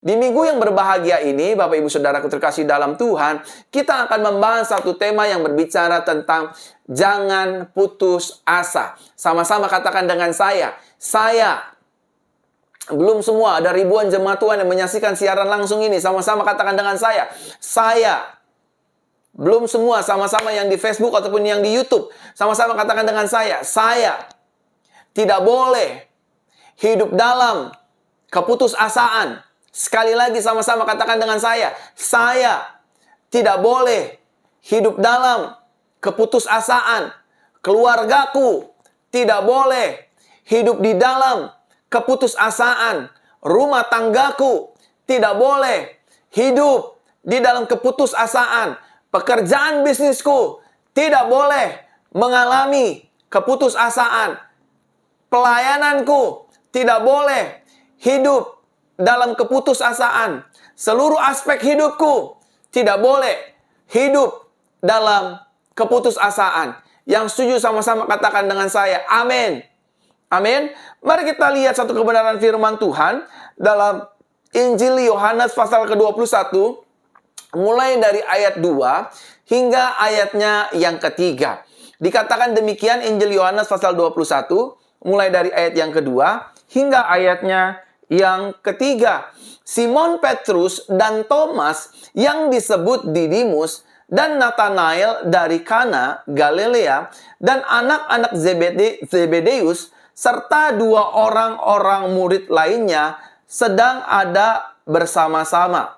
Di minggu yang berbahagia ini, Bapak Ibu Saudaraku terkasih dalam Tuhan, kita akan membahas satu tema yang berbicara tentang jangan putus asa. Sama-sama katakan dengan saya belum semua, ada ribuan jemaat Tuhan yang menyaksikan siaran langsung ini. Sama-sama katakan dengan saya belum semua, sama-sama yang di Facebook ataupun yang di YouTube. Sama-sama katakan dengan saya tidak boleh hidup dalam keputusasaan. Sekali lagi sama-sama katakan dengan saya tidak boleh hidup dalam keputusasaan. Keluargaku tidak boleh hidup di dalam keputusasaan. Rumah tanggaku tidak boleh hidup di dalam keputusasaan. Pekerjaan bisnisku tidak boleh mengalami keputusasaan. Pelayananku tidak boleh hidup dalam keputusasaan. Seluruh aspek hidupku tidak boleh hidup dalam keputusasaan. Yang setuju sama-sama katakan dengan saya, amin. Amin. Mari kita lihat satu kebenaran firman Tuhan dalam Injil Yohanes pasal ke-21, mulai dari ayat 2 hingga ayatnya yang ketiga. Dikatakan demikian, Injil Yohanes pasal 21, mulai dari ayat yang kedua hingga ayatnya yang ketiga. Simon Petrus dan Thomas yang disebut Didimus dan Nathanael dari Kana, Galilea, dan anak-anak Zebedeus serta dua orang murid lainnya sedang ada bersama-sama.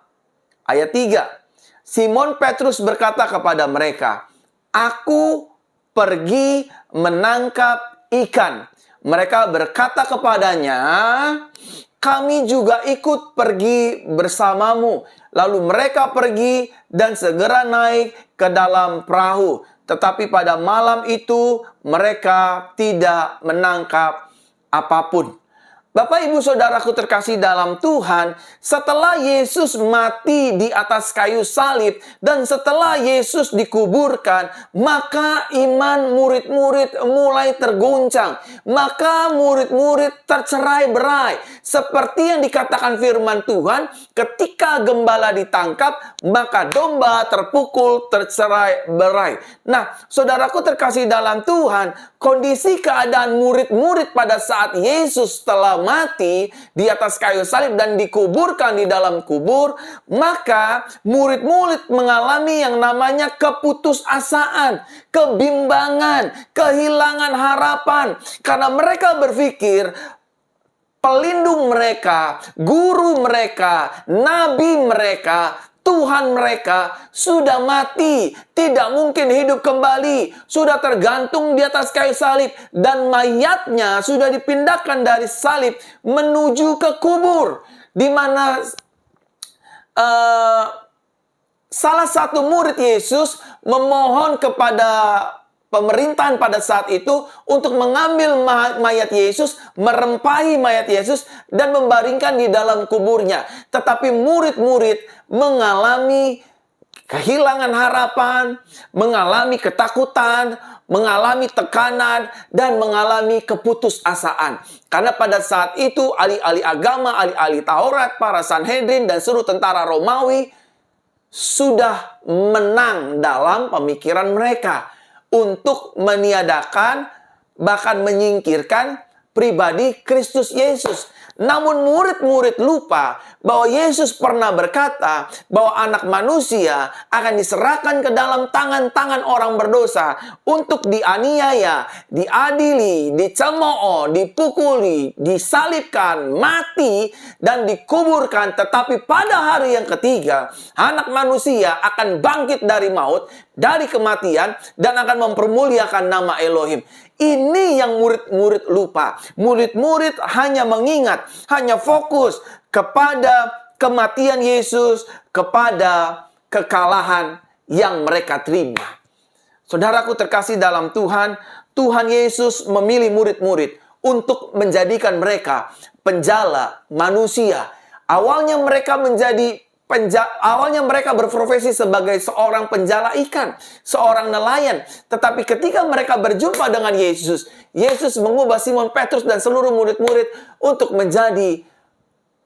Ayat 3. Simon Petrus berkata kepada mereka, "Aku pergi menangkap ikan." Mereka berkata kepadanya, "Kami juga ikut pergi bersamamu." Lalu mereka pergi dan segera naik ke dalam perahu. Tetapi pada malam itu mereka tidak menangkap apapun. Bapak Ibu Saudaraku terkasih dalam Tuhan, setelah Yesus mati di atas kayu salib dan setelah Yesus dikuburkan, maka iman murid-murid mulai terguncang. Maka murid-murid tercerai-berai. Seperti yang dikatakan firman Tuhan, ketika gembala ditangkap, maka domba terpukul tercerai-berai. Nah, saudaraku terkasih dalam Tuhan, kondisi keadaan murid-murid pada saat Yesus telah mati di atas kayu salib dan dikuburkan di dalam kubur, maka murid-murid mengalami yang namanya keputusasaan, kebimbangan, kehilangan harapan. Karena mereka berpikir pelindung mereka, guru mereka, nabi mereka, Tuhan mereka sudah mati, tidak mungkin hidup kembali, sudah tergantung di atas kayu salib, dan mayatnya sudah dipindahkan dari salib menuju ke kubur, di mana salah satu murid Yesus memohon kepada pemerintahan pada saat itu untuk mengambil mayat Yesus, merempahi mayat Yesus, dan membaringkan di dalam kuburnya. Tetapi murid-murid mengalami kehilangan harapan, mengalami ketakutan, mengalami tekanan, dan mengalami keputusasaan. Karena pada saat itu ahli-ahli agama, ahli-ahli Taurat, para Sanhedrin, dan seluruh tentara Romawi sudah menang dalam pemikiran mereka untuk meniadakan, bahkan menyingkirkan pribadi Kristus Yesus. Namun murid-murid lupa bahwa Yesus pernah berkata bahwa anak manusia akan diserahkan ke dalam tangan-tangan orang berdosa untuk dianiaya, diadili, dicemooh, dipukuli, disalibkan, mati, dan dikuburkan. Tetapi pada hari yang ketiga, anak manusia akan bangkit dari maut, dari kematian, dan akan mempermuliakan nama Elohim. Ini yang murid-murid lupa. Murid-murid hanya mengingat, hanya fokus kepada kematian Yesus, kepada kekalahan yang mereka terima. Saudaraku terkasih dalam Tuhan, Tuhan Yesus memilih murid-murid untuk menjadikan mereka penjala manusia. Awalnya mereka berprofesi sebagai seorang penjala ikan, seorang nelayan. Tetapi ketika mereka berjumpa dengan Yesus, Yesus mengubah Simon Petrus dan seluruh murid-murid untuk menjadi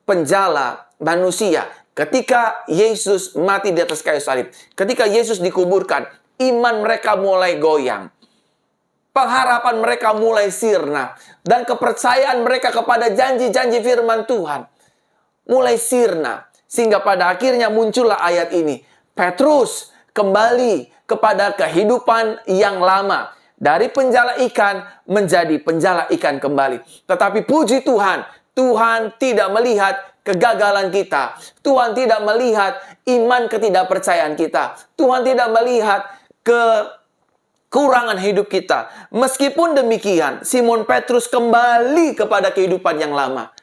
penjala manusia. Ketika Yesus mati di atas kayu salib, ketika Yesus dikuburkan, iman mereka mulai goyang. Pengharapan mereka mulai sirna. Dan kepercayaan mereka kepada janji-janji firman Tuhan mulai sirna. Sehingga pada akhirnya muncullah ayat ini. Petrus kembali kepada kehidupan yang lama. Dari penjala ikan menjadi penjala ikan kembali. Tetapi puji Tuhan, Tuhan tidak melihat kegagalan kita. Tuhan tidak melihat iman ketidakpercayaan kita. Tuhan tidak melihat kekurangan hidup kita. Meskipun demikian, Simon Petrus kembali kepada kehidupan yang lama.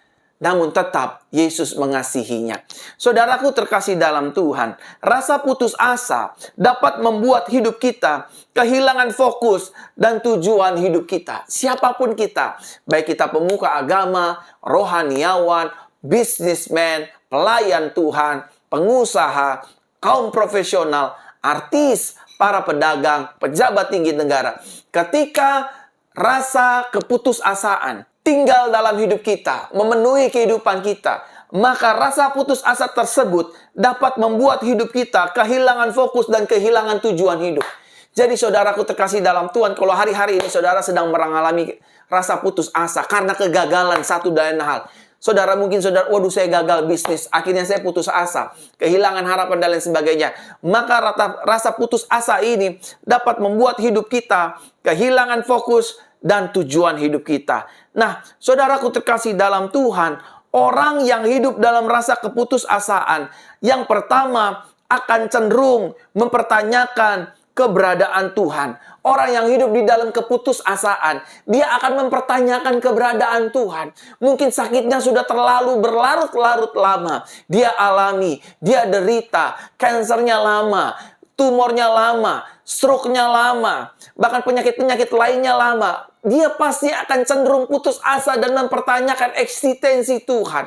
Namun tetap Yesus mengasihinya. Saudaraku terkasih dalam Tuhan, rasa putus asa dapat membuat hidup kita kehilangan fokus dan tujuan hidup kita. Siapapun kita, baik kita pemuka agama, rohaniawan, bisnismen, pelayan Tuhan, pengusaha, kaum profesional, artis, para pedagang, pejabat tinggi negara. Ketika rasa keputusasaan tinggal dalam hidup kita, memenuhi kehidupan kita, maka rasa putus asa tersebut dapat membuat hidup kita kehilangan fokus dan kehilangan tujuan hidup. Jadi saudaraku terkasih dalam Tuhan, kalau hari-hari ini saudara sedang mengalami rasa putus asa karena kegagalan satu dan lain hal. Saudara mungkin waduh saya gagal bisnis, akhirnya saya putus asa, kehilangan harapan dan lain sebagainya. Maka rasa putus asa ini dapat membuat hidup kita kehilangan fokus dan tujuan hidup kita. Nah, saudaraku terkasih dalam Tuhan, orang yang hidup dalam rasa keputusasaan, yang pertama akan cenderung mempertanyakan keberadaan Tuhan. Orang yang hidup di dalam keputusasaan, dia akan mempertanyakan keberadaan Tuhan. Mungkin sakitnya sudah terlalu berlarut-larut lama. Dia alami, dia derita, kansernya lama, tumornya lama, stroke-nya lama, bahkan penyakit-penyakit lainnya lama. Dia pasti akan cenderung putus asa dan mempertanyakan eksistensi Tuhan.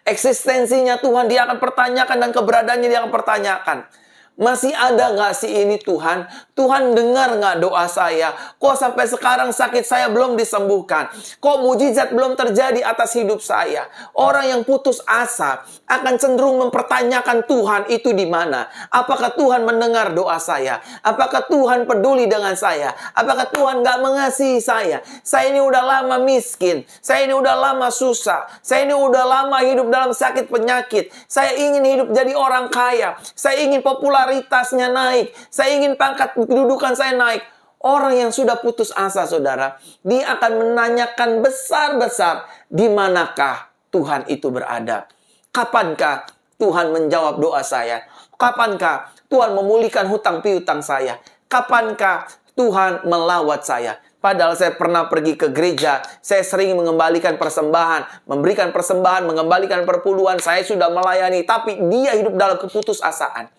Eksistensinya Tuhan dia akan pertanyakan dan keberadaannya dia akan pertanyakan. Masih ada nggak sih ini Tuhan? Tuhan dengar nggak doa saya? Kok sampai sekarang sakit saya belum disembuhkan? Kok mujizat belum terjadi atas hidup saya? Orang yang putus asa akan cenderung mempertanyakan Tuhan itu di mana? Apakah Tuhan mendengar doa saya? Apakah Tuhan peduli dengan saya? Apakah Tuhan nggak mengasihi saya? Saya ini udah lama miskin. Saya ini udah lama susah. Saya ini udah lama hidup dalam sakit penyakit. Saya ingin hidup jadi orang kaya. Saya ingin popularitasnya naik. Saya ingin pangkat kedudukan saya naik. Orang yang sudah putus asa, saudara, dia akan menanyakan besar-besar, di manakah Tuhan itu berada? Kapankah Tuhan menjawab doa saya? Kapankah Tuhan memulihkan hutang piutang saya? Kapankah Tuhan melawat saya? Padahal saya pernah pergi ke gereja, saya sering mengembalikan persembahan, memberikan persembahan, mengembalikan perpuluhan, saya sudah melayani, tapi dia hidup dalam keputusasaan.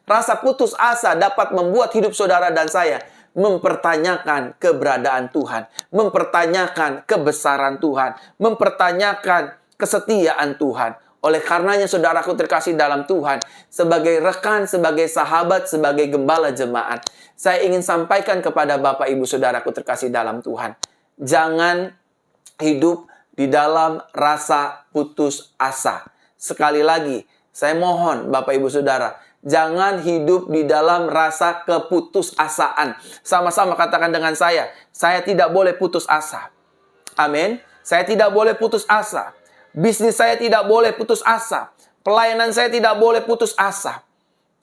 Rasa putus asa dapat membuat hidup saudara dan saya mempertanyakan keberadaan Tuhan, mempertanyakan kebesaran Tuhan, mempertanyakan kesetiaan Tuhan. Oleh karenanya saudaraku terkasih dalam Tuhan, sebagai rekan, sebagai sahabat, sebagai gembala jemaat, saya ingin sampaikan kepada Bapak Ibu saudaraku terkasih dalam Tuhan, jangan hidup di dalam rasa putus asa. Sekali lagi, saya mohon Bapak Ibu saudara, jangan hidup di dalam rasa keputusasaan. Sama-sama katakan dengan saya tidak boleh putus asa. Amin. Saya tidak boleh putus asa. Bisnis saya tidak boleh putus asa. Pelayanan saya tidak boleh putus asa.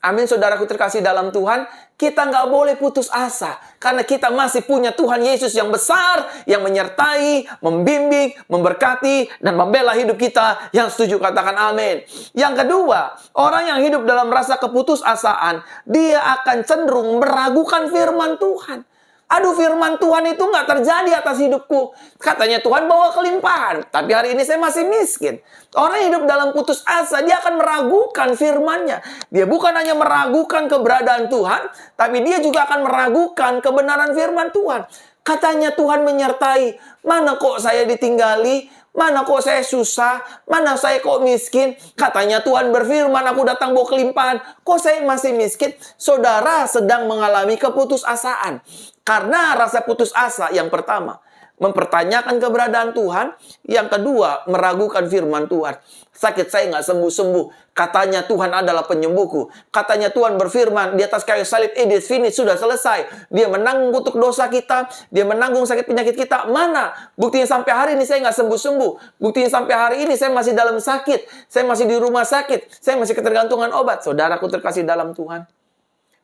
Amin, saudaraku terkasih dalam Tuhan. Kita nggak boleh putus asa. Karena kita masih punya Tuhan Yesus yang besar, yang menyertai, membimbing, memberkati, dan membela hidup kita. Yang setuju katakan amin. Yang kedua, orang yang hidup dalam rasa keputusasaan, dia akan cenderung meragukan firman Tuhan. Aduh, firman Tuhan itu nggak terjadi atas hidupku. Katanya Tuhan bawa kelimpahan, tapi hari ini saya masih miskin. Orang yang hidup dalam putus asa, dia akan meragukan firman-Nya. Dia bukan hanya meragukan keberadaan Tuhan, tapi dia juga akan meragukan kebenaran firman Tuhan. Katanya Tuhan menyertai, mana kok saya ditinggali? Mana kok saya susah? Mana saya kok miskin? Katanya Tuhan berfirman, aku datang bawa kelimpahan. Kok saya masih miskin? Saudara sedang mengalami keputusasaan. Karena rasa putus asa yang pertama mempertanyakan keberadaan Tuhan. Yang kedua, meragukan firman Tuhan. Sakit saya nggak sembuh-sembuh. Katanya Tuhan adalah penyembuhku. Katanya Tuhan berfirman di atas kayu salib, it is finished, sudah selesai. Dia menanggung kutuk dosa kita. Dia menanggung sakit penyakit kita. Mana? Buktinya sampai hari ini saya nggak sembuh-sembuh. Buktinya sampai hari ini saya masih dalam sakit. Saya masih di rumah sakit. Saya masih ketergantungan obat. Saudaraku terkasih dalam Tuhan,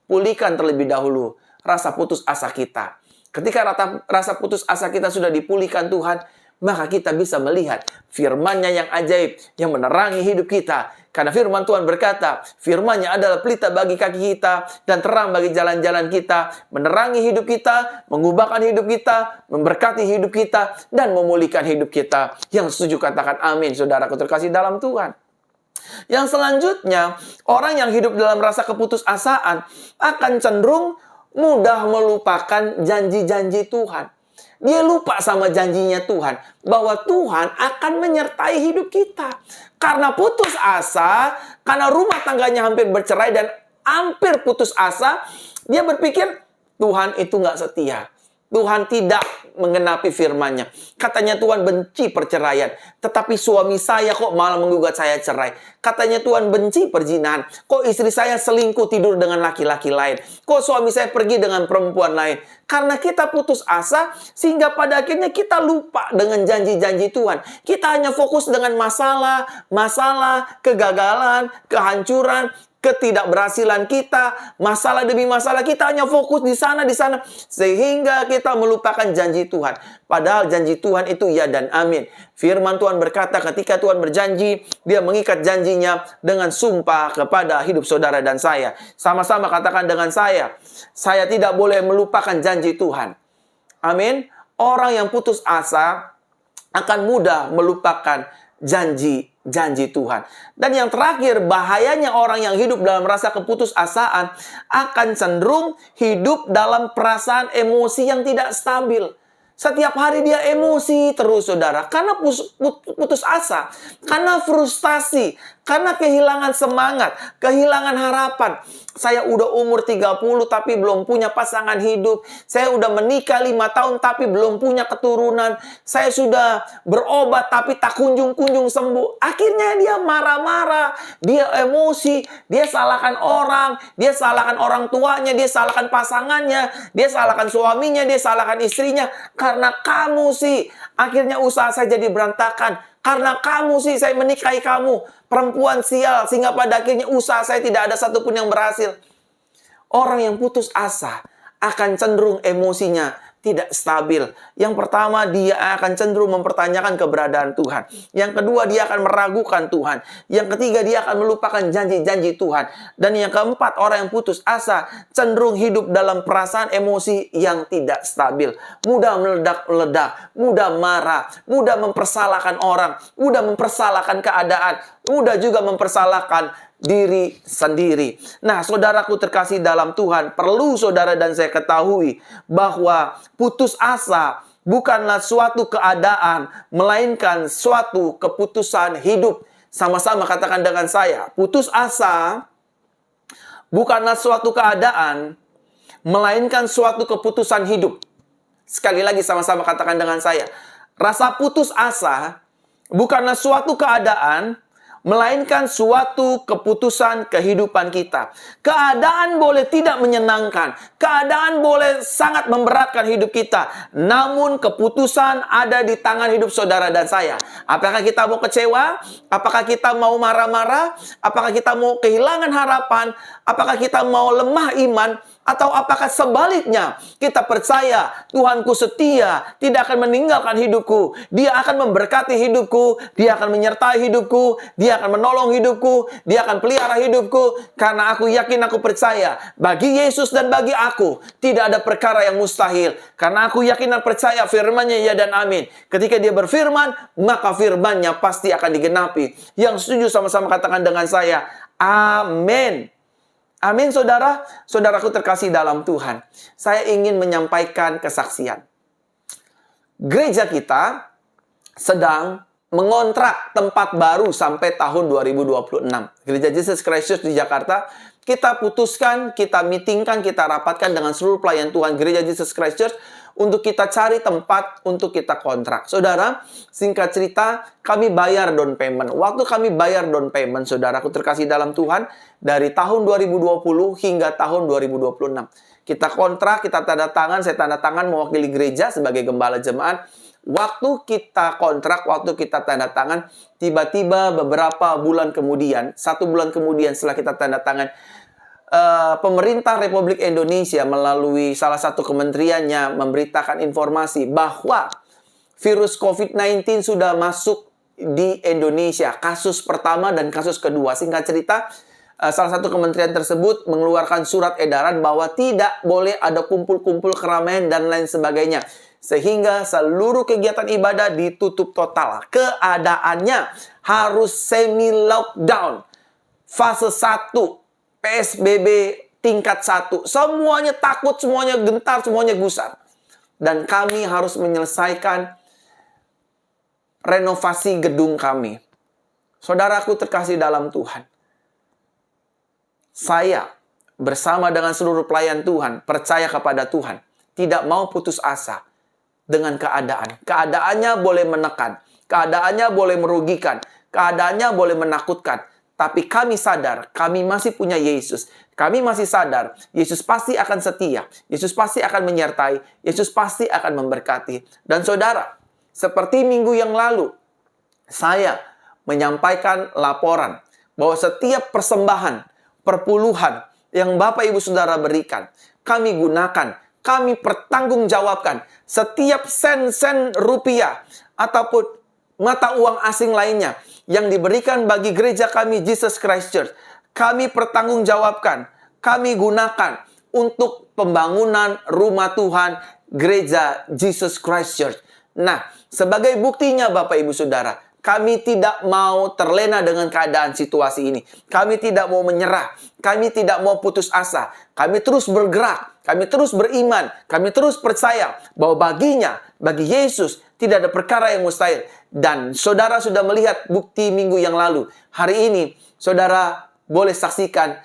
pulihkan terlebih dahulu rasa putus asa kita. Ketika rasa putus asa kita sudah dipulihkan Tuhan, maka kita bisa melihat firman-Nya yang ajaib, yang menerangi hidup kita. Karena firman Tuhan berkata, firman-Nya adalah pelita bagi kaki kita dan terang bagi jalan-jalan kita, menerangi hidup kita, mengubahkan hidup kita, memberkati hidup kita, dan memulihkan hidup kita. Yang setuju katakan amin, saudaraku terkasih dalam Tuhan. Yang selanjutnya, orang yang hidup dalam rasa keputusasaan akan cenderung mudah melupakan janji-janji Tuhan. Dia lupa sama janjinya Tuhan, bahwa Tuhan akan menyertai hidup kita. Karena putus asa, karena rumah tangganya hampir bercerai dan hampir putus asa, dia berpikir Tuhan itu nggak setia. Tuhan tidak mengenapi firman-Nya. Katanya Tuhan benci perceraian, tetapi suami saya kok malah menggugat saya cerai. Katanya Tuhan benci perzinahan, kok istri saya selingkuh tidur dengan laki-laki lain. Kok suami saya pergi dengan perempuan lain. Karena kita putus asa, sehingga pada akhirnya kita lupa dengan janji-janji Tuhan. Kita hanya fokus dengan masalah, kegagalan, kehancuran, ketidakberhasilan kita, masalah demi masalah, kita hanya fokus di sana, sehingga kita melupakan janji Tuhan. Padahal janji Tuhan itu ya dan amin. Firman Tuhan berkata ketika Tuhan berjanji, Dia mengikat janjinya dengan sumpah kepada hidup saudara dan saya. Sama-sama katakan dengan saya tidak boleh melupakan janji Tuhan. Amin. Orang yang putus asa akan mudah melupakan janji Tuhan. Dan yang terakhir, bahayanya orang yang hidup dalam rasa keputusasaan akan cenderung hidup dalam perasaan emosi yang tidak stabil. Setiap hari dia emosi terus, saudara. Karena putus asa, karena frustasi, karena kehilangan semangat, kehilangan harapan. Saya udah umur 30 tapi belum punya pasangan hidup. Saya udah menikah 5 tahun tapi belum punya keturunan. Saya sudah berobat tapi tak kunjung-kunjung sembuh. Akhirnya dia marah-marah, dia emosi, dia salahkan orang, dia salahkan orang tuanya, dia salahkan pasangannya, dia salahkan suaminya, dia salahkan istrinya. Karena kamu sih, akhirnya usaha saya jadi berantakan. Karena kamu sih, saya menikahi kamu. Perempuan sial, sehingga pada akhirnya usaha saya tidak ada satupun yang berhasil. Orang yang putus asa akan cenderung emosinya tidak stabil. Yang pertama, dia akan cenderung mempertanyakan keberadaan Tuhan. Yang kedua, dia akan meragukan Tuhan. Yang ketiga, dia akan melupakan janji-janji Tuhan. Dan yang keempat, orang yang putus asa cenderung hidup dalam perasaan emosi yang tidak stabil. Mudah meledak-meledak, mudah marah, mudah mempersalahkan orang, mudah mempersalahkan keadaan, mudah juga mempersalahkan diri sendiri. Nah, saudaraku terkasih dalam Tuhan, perlu saudara dan saya ketahui bahwa putus asa bukanlah suatu keadaan, melainkan suatu keputusan hidup. Sama-sama katakan dengan saya, putus asa bukanlah suatu keadaan, melainkan suatu keputusan hidup. Sekali lagi sama-sama katakan dengan saya, rasa putus asa bukanlah suatu keadaan, melainkan suatu keputusan kehidupan kita. Keadaan boleh tidak menyenangkan, keadaan boleh sangat memberatkan hidup kita, namun keputusan ada di tangan hidup saudara dan saya. Apakah kita mau kecewa? Apakah kita mau marah-marah? Apakah kita mau kehilangan harapan? Apakah kita mau lemah iman? Atau apakah sebaliknya, kita percaya Tuhanku setia, tidak akan meninggalkan hidupku, Dia akan memberkati hidupku, Dia akan menyertai hidupku, Dia akan menolong hidupku, Dia akan pelihara hidupku. Karena aku yakin, aku percaya, bagi Yesus dan bagi aku tidak ada perkara yang mustahil. Karena aku yakin dan percaya firman-Nya ya dan amin. Ketika Dia berfirman, maka firman-Nya pasti akan digenapi. Yang setuju sama-sama katakan dengan saya, amin. Amin, saudara. Saudaraku terkasih dalam Tuhan, saya ingin menyampaikan kesaksian. Gereja kita sedang mengontrak tempat baru sampai tahun 2026. Gereja Jesus Christ Church di Jakarta, kita putuskan, kita meetingkan, kita rapatkan dengan seluruh pelayan Tuhan Gereja Jesus Christ Church untuk kita cari tempat untuk kita kontrak. Saudara, singkat cerita, kami bayar down payment. Waktu kami bayar down payment, saudaraku terkasih dalam Tuhan, dari tahun 2020 hingga tahun 2026. Kita kontrak, kita tanda tangan, saya tanda tangan mewakili gereja sebagai gembala jemaat. Waktu kita kontrak, waktu kita tanda tangan, tiba-tiba beberapa bulan kemudian, 1 bulan kemudian setelah kita tanda tangan, pemerintah Republik Indonesia melalui salah satu kementeriannya memberitakan informasi bahwa virus COVID-19 sudah masuk di Indonesia. Kasus pertama dan kasus kedua. Singkat cerita, salah satu kementerian tersebut mengeluarkan surat edaran bahwa tidak boleh ada kumpul-kumpul keramaian dan lain sebagainya. Sehingga seluruh kegiatan ibadah ditutup total. Keadaannya harus semi-lockdown. Fase 1, PSBB tingkat 1. Semuanya takut, semuanya gentar, semuanya gusar. Dan kami harus menyelesaikan renovasi gedung kami. Saudaraku terkasih dalam Tuhan. Saya bersama dengan seluruh pelayan Tuhan, percaya kepada Tuhan. Tidak mau putus asa dengan keadaan. Keadaannya boleh menekan. Keadaannya boleh merugikan. Keadaannya boleh menakutkan. Tapi kami sadar, kami masih punya Yesus. Kami masih sadar, Yesus pasti akan setia. Yesus pasti akan menyertai. Yesus pasti akan memberkati. Dan saudara, seperti minggu yang lalu, saya menyampaikan laporan bahwa setiap persembahan, perpuluhan yang Bapak Ibu Saudara berikan, kami gunakan, kami pertanggungjawabkan setiap sen-sen rupiah ataupun mata uang asing lainnya yang diberikan bagi gereja kami Jesus Christ Church. Kami pertanggungjawabkan, kami gunakan untuk pembangunan rumah Tuhan gereja Jesus Christ Church. Nah, sebagai buktinya Bapak Ibu Saudara, kami tidak mau terlena dengan keadaan situasi ini. Kami tidak mau menyerah. Kami tidak mau putus asa. Kami terus bergerak. Kami terus beriman. Kami terus percaya bahwa baginya, bagi Yesus, tidak ada perkara yang mustahil. Dan saudara sudah melihat bukti minggu yang lalu. Hari ini, saudara boleh saksikan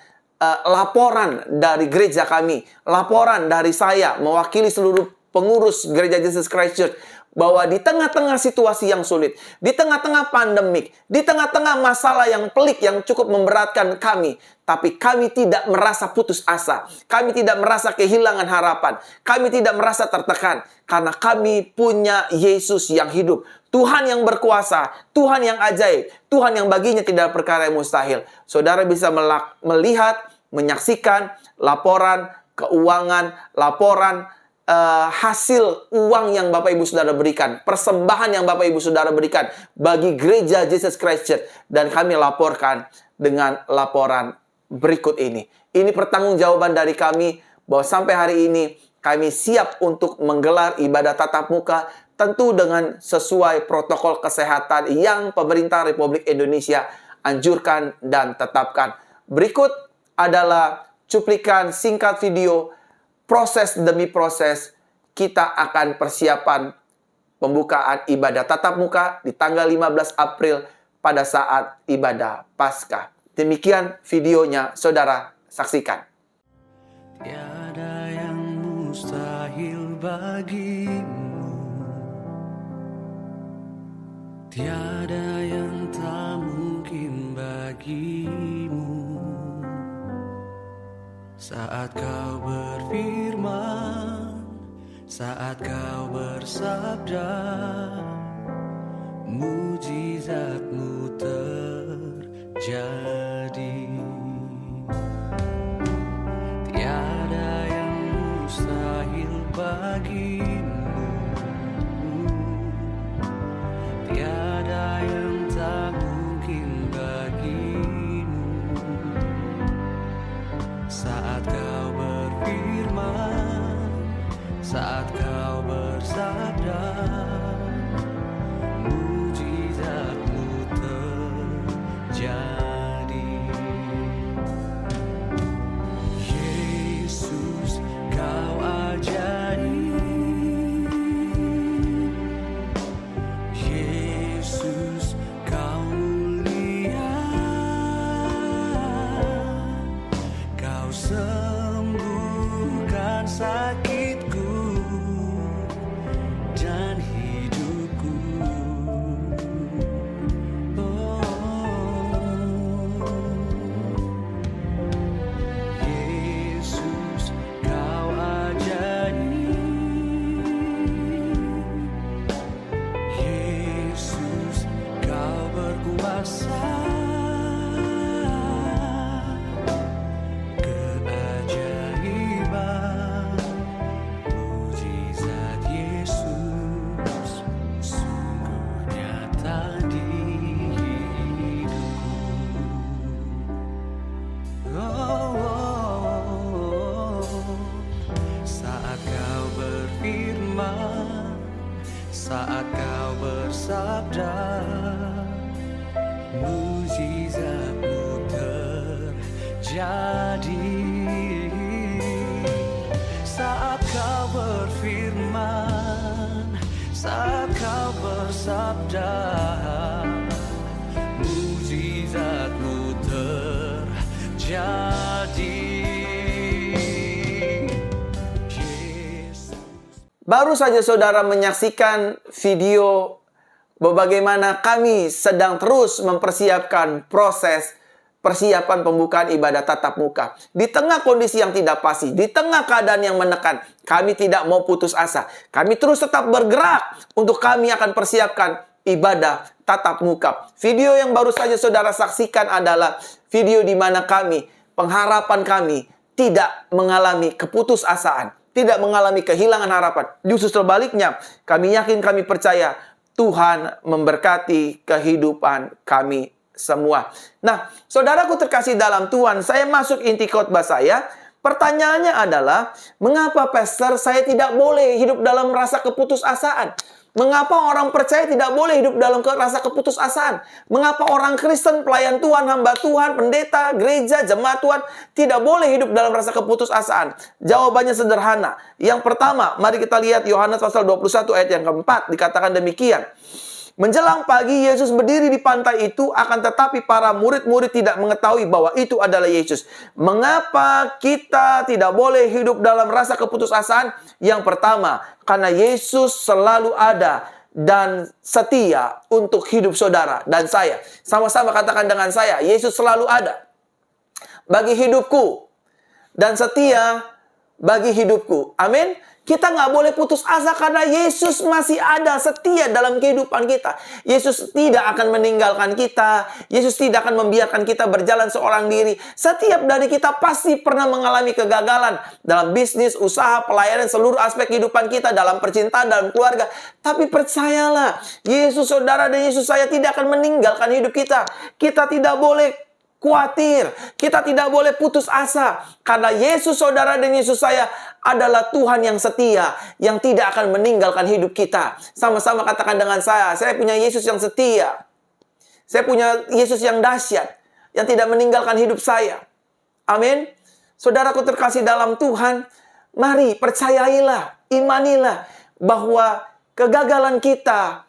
laporan dari gereja kami. Laporan dari saya mewakili seluruh pengurus gereja Jesus Christ Church. Bahwa di tengah-tengah situasi yang sulit, di tengah-tengah pandemik, di tengah-tengah masalah yang pelik yang cukup memberatkan kami, tapi kami tidak merasa putus asa. Kami tidak merasa kehilangan harapan. Kami tidak merasa tertekan. Karena kami punya Yesus yang hidup. Tuhan yang berkuasa. Tuhan yang ajaib. Tuhan yang baginya tidak ada perkara yang mustahil. Saudara bisa melihat, menyaksikan laporan keuangan, laporan hasil uang yang Bapak Ibu Saudara berikan, persembahan yang Bapak Ibu Saudara berikan bagi gereja Jesus Christ Church, dan kami laporkan dengan laporan berikut ini. Ini pertanggungjawaban dari kami bahwa sampai hari ini kami siap untuk menggelar ibadah tatap muka, tentu dengan sesuai protokol kesehatan yang pemerintah Republik Indonesia anjurkan dan tetapkan. Berikut adalah cuplikan singkat video. Proses demi proses, kita akan persiapan pembukaan ibadah tatap muka di tanggal 15 April pada saat ibadah Paskah. Demikian videonya, saudara saksikan. Tiada yang mustahil bagimu, tiada yang tak mungkin bagimu. Saat kau berfirman, saat kau bersabda, mujizatmu terjadi. Tiada yang mustahil bagimu, tiada yang tak mungkin bagimu. Saat kau berfirman, saat kau bersabda, mujizatmu terjadi. Yesus, kau ajaib. Yesus, terjadi saat kau berfirman, saat kau bersabda, mujizatmu terjadi. Baru saja saudara menyaksikan video bagaimana kami sedang terus mempersiapkan proses persiapan pembukaan ibadah tatap muka. Di tengah kondisi yang tidak pasti, di tengah keadaan yang menekan, kami tidak mau putus asa. Kami terus tetap bergerak untuk kami akan persiapkan ibadah tatap muka. Video yang baru saja saudara saksikan adalah video di mana kami, pengharapan kami tidak mengalami keputusasaan, tidak mengalami kehilangan harapan. Justru sebaliknya, kami yakin, kami percaya Tuhan memberkati kehidupan kami semua. Nah, saudaraku terkasih dalam Tuhan, saya masuk inti khotbah saya. Pertanyaannya adalah, mengapa pastor saya tidak boleh hidup dalam rasa keputusasaan? Mengapa orang percaya tidak boleh hidup dalam rasa keputusasaan? Mengapa orang Kristen, pelayan Tuhan, hamba Tuhan, pendeta, gereja, jemaat Tuhan tidak boleh hidup dalam rasa keputusasaan? Jawabannya sederhana. Yang pertama, mari kita lihat Yohanes pasal 21 ayat yang keempat. Dikatakan demikian. Menjelang pagi, Yesus berdiri di pantai itu, akan tetapi para murid-murid tidak mengetahui bahwa itu adalah Yesus. Mengapa kita tidak boleh hidup dalam rasa keputusasaan? Yang pertama, karena Yesus selalu ada dan setia untuk hidup saudara dan saya. Sama-sama katakan dengan saya, Yesus selalu ada bagi hidupku dan setia bagi hidupku. Amin. Kita nggak boleh putus asa karena Yesus masih ada setia dalam kehidupan kita. Yesus tidak akan meninggalkan kita. Yesus tidak akan membiarkan kita berjalan seorang diri. Setiap dari kita pasti pernah mengalami kegagalan dalam bisnis, usaha, pelayanan, seluruh aspek kehidupan kita, dalam percintaan, dalam keluarga. Tapi percayalah, Yesus saudara dan Yesus saya tidak akan meninggalkan hidup kita. Kita tidak boleh khawatir, kita tidak boleh putus asa karena Yesus saudara dan Yesus saya adalah Tuhan yang setia, yang tidak akan meninggalkan hidup kita. Sama-sama katakan dengan saya punya Yesus yang setia. Saya punya Yesus yang dahsyat, yang tidak meninggalkan hidup saya. Amin. Saudaraku terkasih dalam Tuhan, mari percayailah, imanilah bahwa kegagalan kita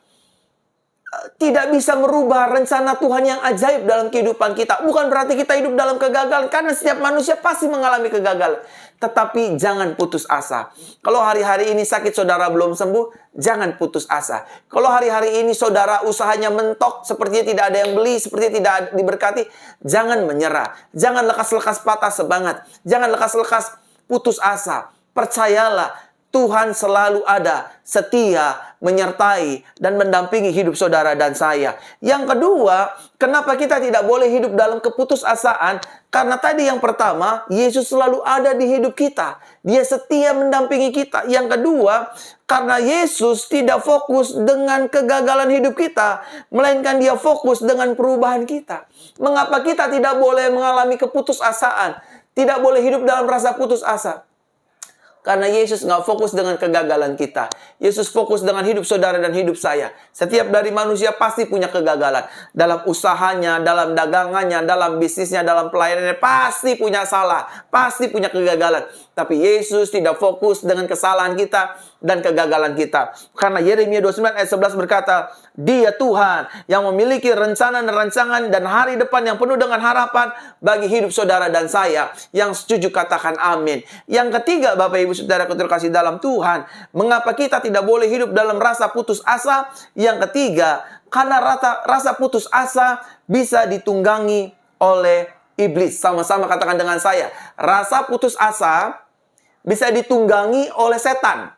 tidak bisa merubah rencana Tuhan yang ajaib dalam kehidupan kita. Bukan berarti kita hidup dalam kegagalan, karena setiap manusia pasti mengalami kegagalan. Tetapi jangan putus asa. Kalau hari-hari ini sakit saudara belum sembuh, jangan putus asa. Kalau hari-hari ini saudara usahanya mentok, sepertinya tidak ada yang beli, sepertinya tidak diberkati, jangan menyerah. Jangan lekas-lekas patah semangat. Jangan lekas-lekas putus asa. Percayalah, Tuhan selalu ada, setia, menyertai, dan mendampingi hidup saudara dan saya. Yang kedua, kenapa kita tidak boleh hidup dalam keputusasaan? Karena tadi yang pertama, Yesus selalu ada di hidup kita. Dia setia mendampingi kita. Yang kedua, karena Yesus tidak fokus dengan kegagalan hidup kita, melainkan dia fokus dengan perubahan kita. Mengapa kita tidak boleh mengalami keputusasaan? Tidak boleh hidup dalam rasa putus asa? Karena Yesus nggak fokus dengan kegagalan kita. Yesus fokus dengan hidup saudara dan hidup saya. Setiap dari manusia pasti punya kegagalan. Dalam usahanya, dalam dagangannya, dalam bisnisnya, dalam pelayanannya. Pasti punya salah. Pasti punya kegagalan. Tapi Yesus tidak fokus dengan kesalahan kita dan kegagalan kita. Karena Yeremia 29 ayat 11 berkata, Dia Tuhan yang memiliki rencana dan rancangan dan hari depan yang penuh dengan harapan bagi hidup saudara dan saya. Yang setuju katakan amin. Yang ketiga, Bapak Ibu Saudara terkasih dalam Tuhan, mengapa kita tidak boleh hidup dalam rasa putus asa? Yang ketiga, karena rasa putus asa bisa ditunggangi oleh iblis. Sama-sama katakan dengan saya, rasa putus asa bisa ditunggangi oleh setan.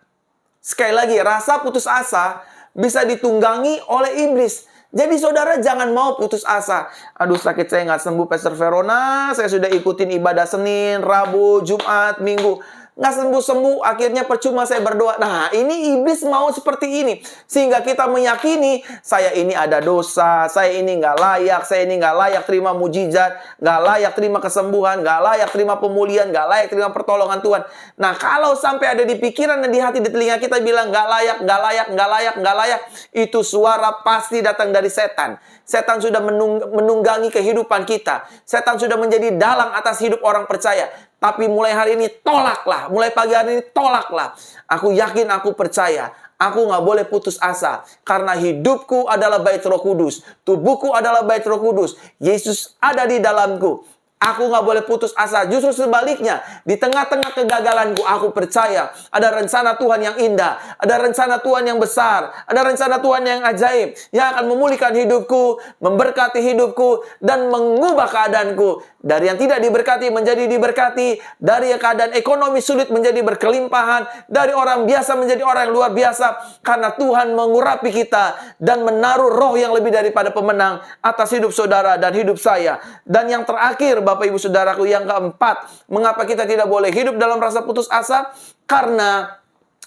Sekali lagi, rasa putus asa bisa ditunggangi oleh iblis. Jadi saudara jangan mau putus asa. Aduh, sakit saya nggak sembuh, Pastor Verona. Saya sudah ikutin ibadah Senin, Rabu, Jumat, Minggu. nggak sembuh-sembuh, akhirnya percuma saya berdoa. Nah, ini iblis mau seperti ini. Sehingga kita meyakini, saya ini ada dosa, saya ini nggak layak, saya ini nggak layak terima mujizat, nggak layak terima kesembuhan, nggak layak terima pemulihan, nggak layak terima pertolongan Tuhan. Nah, kalau sampai ada di pikiran dan di hati, di telinga kita bilang nggak layak, nggak layak, nggak layak, nggak layak, itu suara pasti datang dari setan. Setan sudah menunggangi kehidupan kita. Setan sudah menjadi dalang atas hidup orang percaya. Tapi mulai hari ini tolaklah. Mulai pagi hari ini tolaklah. Aku yakin, aku percaya. Aku nggak boleh putus asa. Karena hidupku adalah bait Roh Kudus. Tubuhku adalah bait Roh Kudus. Yesus ada di dalamku. Aku nggak boleh putus asa. Justru sebaliknya, di tengah-tengah kegagalanku, aku percaya ada rencana Tuhan yang indah, ada rencana Tuhan yang besar, ada rencana Tuhan yang ajaib, yang akan memulihkan hidupku, memberkati hidupku, dan mengubah keadaanku. Dari yang tidak diberkati menjadi diberkati, dari keadaan ekonomi sulit menjadi berkelimpahan, dari orang biasa menjadi orang yang luar biasa, karena Tuhan mengurapi kita dan menaruh roh yang lebih daripada pemenang atas hidup saudara dan hidup saya. Dan yang terakhir, Bapak Ibu Saudaraku, yang keempat, mengapa kita tidak boleh hidup dalam rasa putus asa? Karena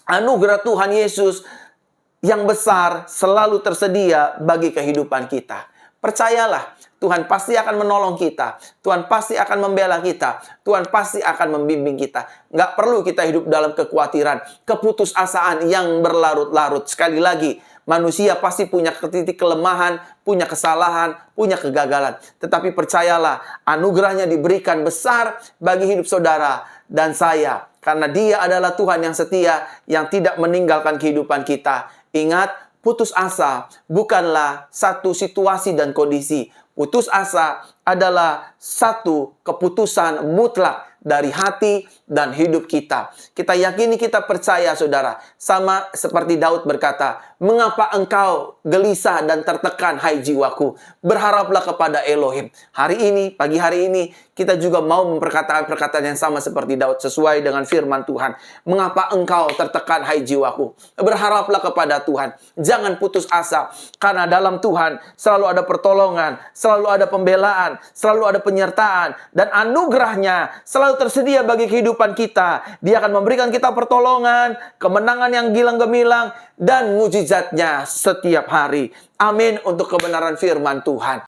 anugerah Tuhan Yesus yang besar selalu tersedia bagi kehidupan kita. Percayalah, Tuhan pasti akan menolong kita. Tuhan pasti akan membela kita. Tuhan pasti akan membimbing kita. Nggak perlu kita hidup dalam kekhawatiran, keputusasaan yang berlarut-larut. Sekali lagi, manusia pasti punya titik kelemahan, punya kesalahan, punya kegagalan. Tetapi percayalah, anugerahnya diberikan besar bagi hidup saudara dan saya. Karena Dia adalah Tuhan yang setia, yang tidak meninggalkan kehidupan kita. Ingat, putus asa bukanlah satu situasi dan kondisi. Putus asa adalah satu keputusan mutlak dari hati dan hidup kita. Kita yakini, kita percaya, saudara. Sama seperti Daud berkata, "Mengapa engkau gelisah dan tertekan, hai jiwaku? Berharaplah kepada Elohim." Hari ini, pagi hari ini, kita juga mau memperkatakan perkataan yang sama seperti Daud, sesuai dengan firman Tuhan. "Mengapa engkau tertekan, hai jiwaku? Berharaplah kepada Tuhan." Jangan putus asa, karena dalam Tuhan selalu ada pertolongan, selalu ada pembelaan, selalu ada penyertaan, dan anugerahnya selalu tersedia bagi kehidupan kita. Dia akan memberikan kita pertolongan, kemenangan yang gilang gemilang, dan mujizatnya setiap hari. Amin untuk kebenaran firman Tuhan.